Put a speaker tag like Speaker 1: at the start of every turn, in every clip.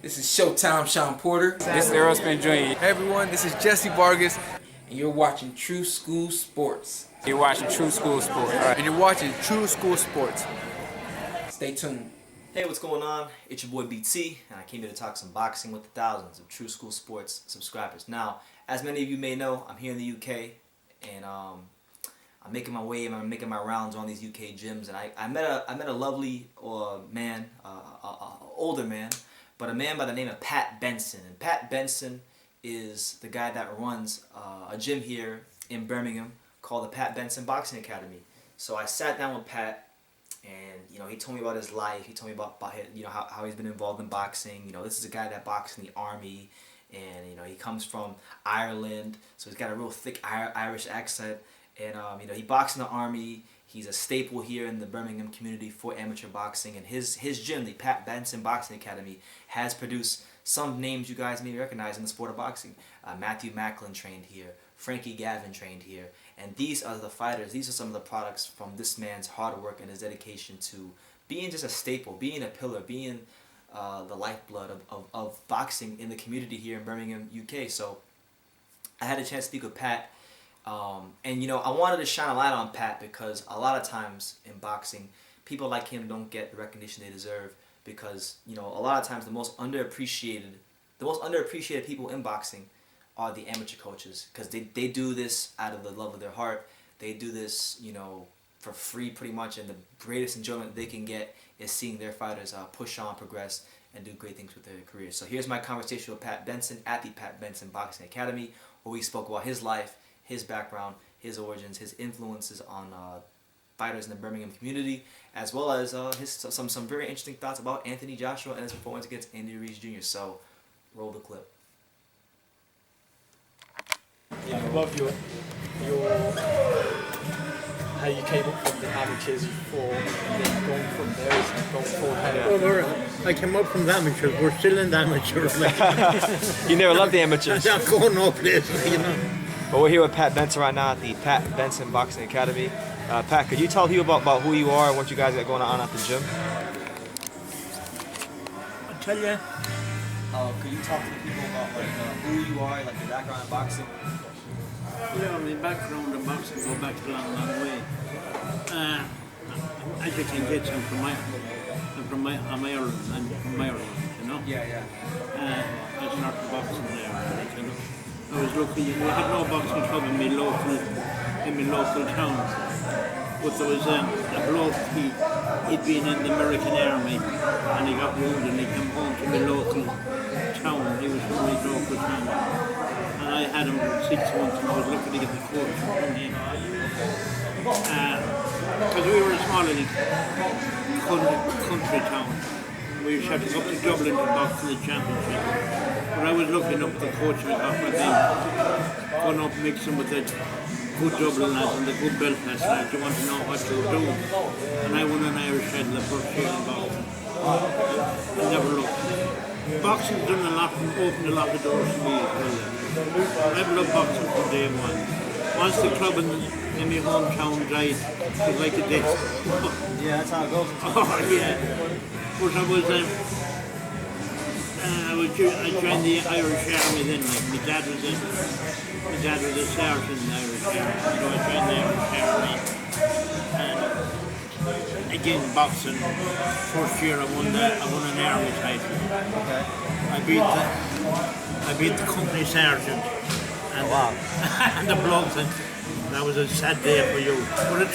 Speaker 1: This is Showtime Sean Porter.
Speaker 2: This is Aerosmith Jr.
Speaker 3: Hey everyone, this is Jesse Vargas.
Speaker 1: And you're watching True School Sports.
Speaker 2: You're watching True School Sports.
Speaker 3: And you're watching True School Sports.
Speaker 1: Stay tuned.
Speaker 4: Hey, what's going on? It's your boy BT, and I came here to talk some boxing with the thousands of True School Sports subscribers. Now, as many of you may know, I'm here in the UK, and I'm making my way, and I'm making my rounds on these UK gyms. And I met a lovely man, older man, but a man by the name of Pat Benson. And Pat Benson is the guy that runs a gym here in Birmingham called the Pat Benson Boxing Academy. So I sat down with Pat, and he told me about his life. He told me about his, how he's been involved in boxing. This is a guy that boxed in the army, and he comes from Ireland, so he's got a real thick Irish accent. And he boxed in the army. He's a staple here in the Birmingham community for amateur boxing, and his gym, the Pat Benson Boxing Academy, has produced some names you guys may recognize in the sport of boxing. Macklin trained here, Frankie Gavin trained here, and these are the fighters. These are some of the products from this man's hard work and his dedication to being just a staple, being a pillar, being the lifeblood of boxing in the community here in Birmingham, UK. So I had a chance to speak with Pat. And I wanted to shine a light on Pat because a lot of times in boxing, people like him don't get the recognition they deserve because, a lot of times the most underappreciated people in boxing are the amateur coaches because they do this out of the love of their heart. They do this, for free pretty much, and the greatest enjoyment they can get is seeing their fighters push on, progress, and do great things with their careers. So here's my conversation with Pat Benson at the Pat Benson Boxing Academy, where we spoke about his life, his background, his origins, his influences on fighters in the Birmingham community, as well as some very interesting thoughts about Anthony Joshua and his performance against Andy Ruiz Jr. So, roll the clip.
Speaker 5: Yeah, above how you came up from the amateurs before, and then going from there and going forward.
Speaker 6: Well, I came up from the amateurs. We're still in the amateurs.
Speaker 4: You never loved the amateurs.
Speaker 6: I'm not going no place,
Speaker 4: But we're here with Pat Benson right now at the Pat Benson Boxing Academy. Pat, could you tell people about who you are and what you guys got going on at the gym?
Speaker 6: I'll tell you.
Speaker 4: Could you talk to the people about who you are, like your background in boxing?
Speaker 6: Yeah, my background in boxing go back a long, long way. As you can get, I'm from Ireland. I'm from Ireland,
Speaker 4: Yeah.
Speaker 6: I started boxing there, I was lucky. We had no boxing club in my local town, but there was a bloke. He'd been in the American Army, and he got wounded, and he came home to my local town. He was from my local town, and I had him for 6 months, and I was lucky to get the coach from him. Because we were a small little country town. We used to have to go up to Dublin to box for the championship. But I was lucky enough the coach I got my thing, going up mixing with the good Dublin lads and the good Belfast lads. You want to know what you were doing. And I won an Irish title the first year in boxing. I never looked. Boxing's done a lot, opened a lot of doors for me as well. I've loved boxing from day one. Once the club in my hometown died, it was like a death.
Speaker 4: Yeah, that's how it goes.
Speaker 6: Oh yeah. But I joined the Irish Army then. My dad was a sergeant in the Irish Army, so I joined the Irish Army. And again, boxing. First year I won an army title.
Speaker 4: Okay.
Speaker 6: I beat the company sergeant. And, wow. And the bloke said, that was a sad day for you. But it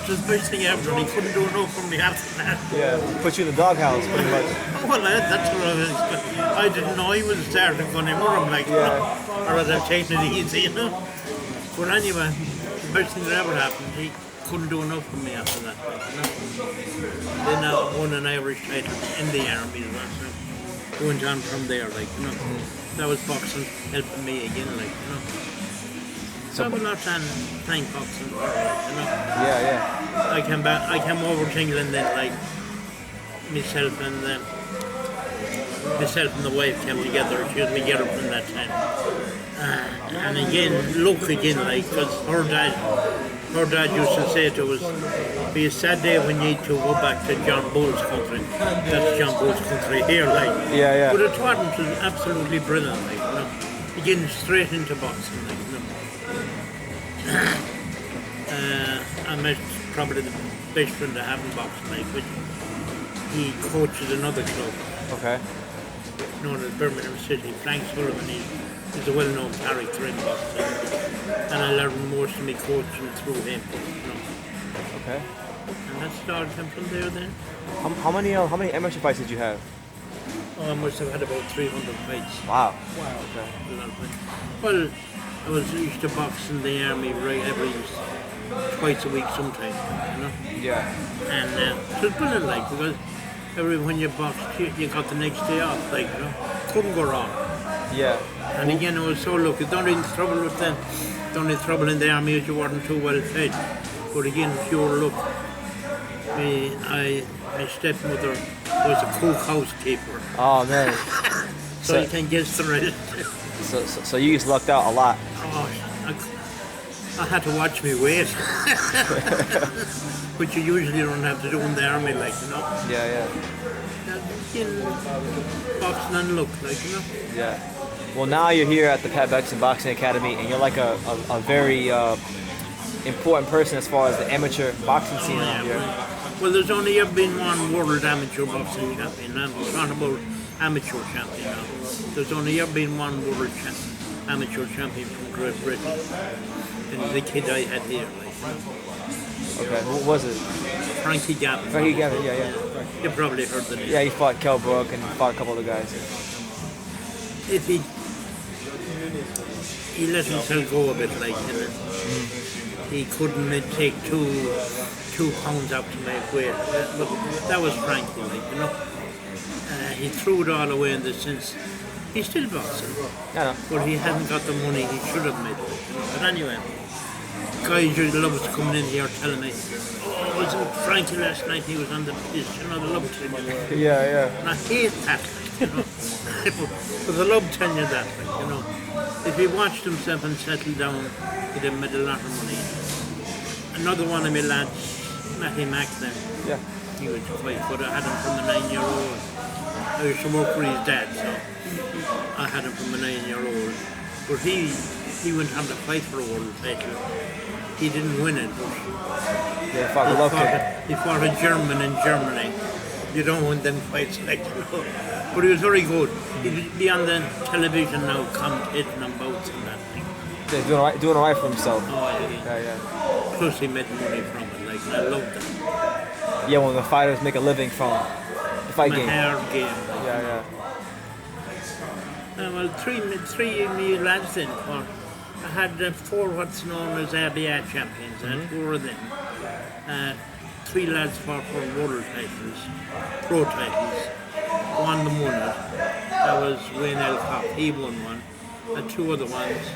Speaker 6: was the best thing ever, and he couldn't do enough for me after that.
Speaker 4: Yeah, put you in the doghouse pretty much.
Speaker 6: Well, that's what I was. I didn't know he was a sergeant going in with him, or I'd have taken it easy, But anyway, the best thing that ever happened, he couldn't do enough for me after that. Then I won an Irish title in the army, so went on from there, That was boxing helping me again, So I'm not trying to thank boxing for it,
Speaker 4: Yeah.
Speaker 6: I came over to England then, myself and the wife came together. She was my girlfriend that time. And again, luck again, because her dad Our dad used to say to us, "Be a sad day when you two go back to John Bull's country." That's John Bull's country here, like.
Speaker 2: Yeah, yeah.
Speaker 6: But it wasn't. It was absolutely brilliant, like, you know. Getting straight into boxing, like, you know. I met probably the best friend I have in boxing, like, but he coaches another club,
Speaker 2: Okay.
Speaker 6: known as Birmingham City. Frank Sullivan, he's a well-known character in boxing, and I learned most of my coaching through him, you know.
Speaker 2: Okay.
Speaker 6: And that started him from there then.
Speaker 2: How many amateur fights did you have?
Speaker 6: Oh, I must have had about 300 fights.
Speaker 2: Wow.
Speaker 6: Okay. A lot of fights. Well, I was used to box in the army twice a week sometimes, you know.
Speaker 2: Yeah.
Speaker 6: And it was brilliant, like, because when you boxed, you got the next day off, like, you know. Couldn't go wrong.
Speaker 2: Yeah.
Speaker 6: And again, I was so lucky. The only trouble with them, the only trouble in the army is you weren't too well fed. But again, pure luck. My stepmother was a cook housekeeper,
Speaker 2: Oh man.
Speaker 6: so you can guess the rest.
Speaker 2: So you just lucked out a lot.
Speaker 6: Oh, I had to watch me weight, which you usually don't have to do in the army, like, you know.
Speaker 2: Yeah,
Speaker 6: In boxing and luck, like, you know.
Speaker 2: yeah. Well, now you're here at the Pat Benson Boxing Academy, and you're like a very important person as far as the amateur boxing scene out here.
Speaker 6: Well, there's only ever been one world amateur boxing champion. I'm talking about amateur champion now. There's only ever been one world amateur champion from Great Britain. And the kid I had here, like.
Speaker 2: Okay. Who was it?
Speaker 6: Frankie Gavin.
Speaker 2: Frankie Gavin. Yeah.
Speaker 6: You probably heard the name.
Speaker 2: Yeah, he fought Kell Brook and fought a couple other guys.
Speaker 6: If he let himself go a bit, like, you know. He couldn't take 2 pounds out to make weight. But that was Frankie, like, you know. He threw it all away in the sense he's still boxing,
Speaker 2: I know.
Speaker 6: but he hasn't got the money he should have made. You know. But anyway, guys just love coming in here telling me, "Oh, was it Frankie last night? He was on the pitch." You know, they love telling me.
Speaker 2: Yeah.
Speaker 6: And I hate that, you know. But they love telling you that, like, you know. If he watched himself and settled down, he'd have made a lot of money. Another one of my lads, Macklin,
Speaker 2: Yeah.
Speaker 6: he was quite good. I had him from a 9-year-old. I used to work for his dad, so I had him from a 9-year-old. But he went on to fight for a world title. He didn't win it, but
Speaker 2: Yeah, he fought Golovkin.
Speaker 6: he fought a German in Germany. You don't win them fights, like, you know. But he was very good. He'd be on the television now, commentating on bouts and that thing.
Speaker 2: Yeah, doing all right for himself.
Speaker 6: Oh, yeah.
Speaker 2: Yeah.
Speaker 6: Plus he made money from it, like, and I loved it.
Speaker 2: Yeah, when the fighters make a living from the fight
Speaker 6: My
Speaker 2: game.
Speaker 6: hair game.
Speaker 2: Yeah.
Speaker 6: Well, three of me lads then. I had 4 what's known as ABA champions. I had 4 of them. 3 lads fought for world titles, pro titles. One of them won it. That was Wayne Elcock. He won one. And 2 other ones.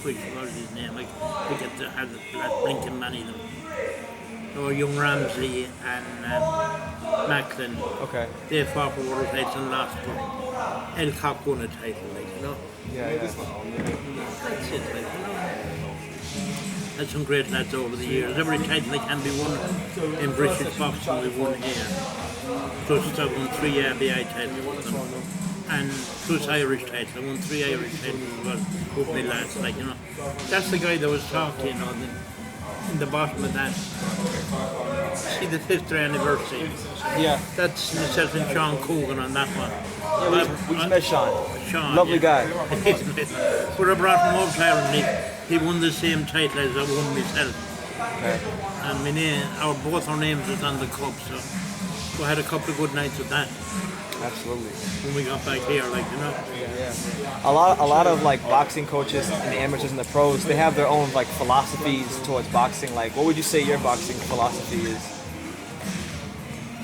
Speaker 6: Which was his name? I forget to have the blinking many of them. Or Young Ramsey and Macklin.
Speaker 2: Okay.
Speaker 6: They fought for world titles and lost, but Elcock won a title, like, you know.
Speaker 2: Yeah.
Speaker 6: That's it, like, you know. Had some great lads over the years. Every title that can be won in British boxing we won here. Plus I won 3 ABI titles with them. And plus Irish titles. I won 3 Irish titles as well with my lads, like, you know. That's the guy that was talking, you know, in the bottom of that. See the 5th anniversary.
Speaker 2: Yeah.
Speaker 6: That's myself and Sean Coogan on that one.
Speaker 2: Yeah, we just met Sean. Lovely guy.
Speaker 6: But I brought him up there and he won the same title as I won myself.
Speaker 2: Okay.
Speaker 6: And my name, both our names was on the cup, so we had a couple of good nights with that
Speaker 2: Absolutely.
Speaker 6: when we got back here, like, you know.
Speaker 2: Yeah. A lot of like boxing coaches and the amateurs and the pros, they have their own like philosophies towards boxing. Like, what would you say your boxing philosophy is?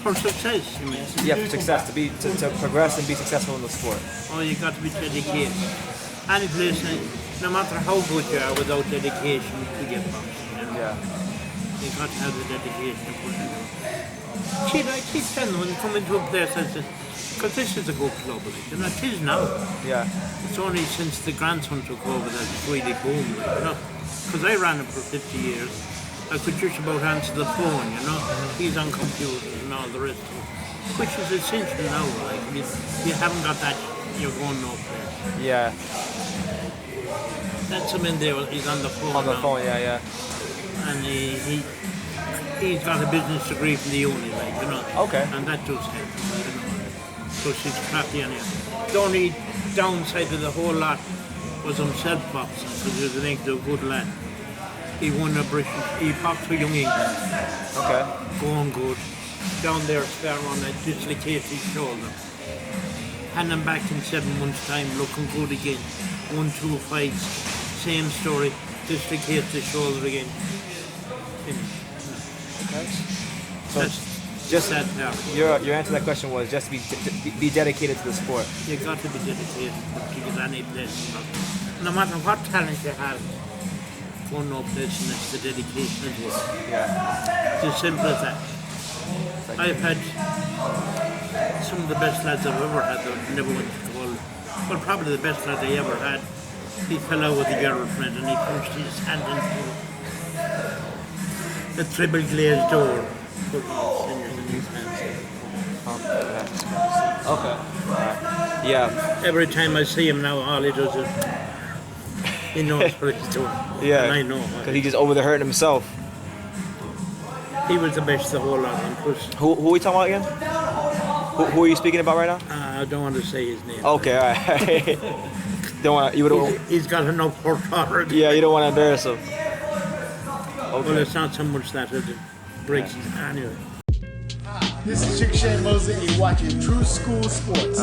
Speaker 6: For success, you mean?
Speaker 2: Yeah, for success, to progress and be successful in the sport.
Speaker 6: Oh, you got to be dedicated. Any place, no matter how good you are, without dedication, you get boxing. You know?
Speaker 2: Yeah.
Speaker 6: You got to have the dedication to put into it. I keep telling them when you come into a place, I say, Because this is a good club, like, and it is now.
Speaker 2: Yeah.
Speaker 6: It's only since the grandson took over that it's really boomed, like, you know. Because I ran it for 50 years. I could just about answer the phone, you know. He's on computers and all the rest of it. Which is essential now, like, if you haven't got that, you're going nowhere.
Speaker 2: Yeah.
Speaker 6: That's him in there, he's on the phone
Speaker 2: On the
Speaker 6: now.
Speaker 2: phone, yeah.
Speaker 6: And he's got a business degree from the uni, like, you know.
Speaker 2: Okay.
Speaker 6: And that does help, you know. So she's crafty on it. The only downside of the whole lot was himself boxing, because he was an a good lad. He won a British, he boxed for Young England,
Speaker 2: Okay.
Speaker 6: going good. Down there, sparring on that, dislocated his shoulder. And then back in 7 months' time, looking good again. 1-2 fights, same story, dislocated his shoulder again.
Speaker 2: So
Speaker 6: That's
Speaker 2: just
Speaker 6: that now.
Speaker 2: your answer to that question was just be dedicated to the sport.
Speaker 6: You got to be dedicated to get any place. No matter what talent you have, for no place, and it's the dedication to it.
Speaker 2: Yeah.
Speaker 6: It's as simple as that. I've had some of the best lads I've ever had that never went to school. Well, probably the best lad I ever had. He fell out with a girlfriend and he punched his hand into the triple glazed door. Put his fingers in his hands.
Speaker 2: Okay. Alright. Yeah.
Speaker 6: Every time I see him now, all he does is he knows what he's doing.
Speaker 2: Yeah.
Speaker 6: And I know.
Speaker 2: Because he just over there hurting himself.
Speaker 6: He was the best the whole lot. And plus,
Speaker 2: Who are we talking about again? Who are you speaking about right now?
Speaker 6: I don't want to say his name.
Speaker 2: Okay, alright. Don't want you would.
Speaker 6: He's got enough work already.
Speaker 2: Yeah, you don't want to embarrass him.
Speaker 6: Well,
Speaker 2: Okay.
Speaker 6: it's not so much that it breaks his anyway.
Speaker 7: This is Chick Shane Mosley, and you're watching True School Sports.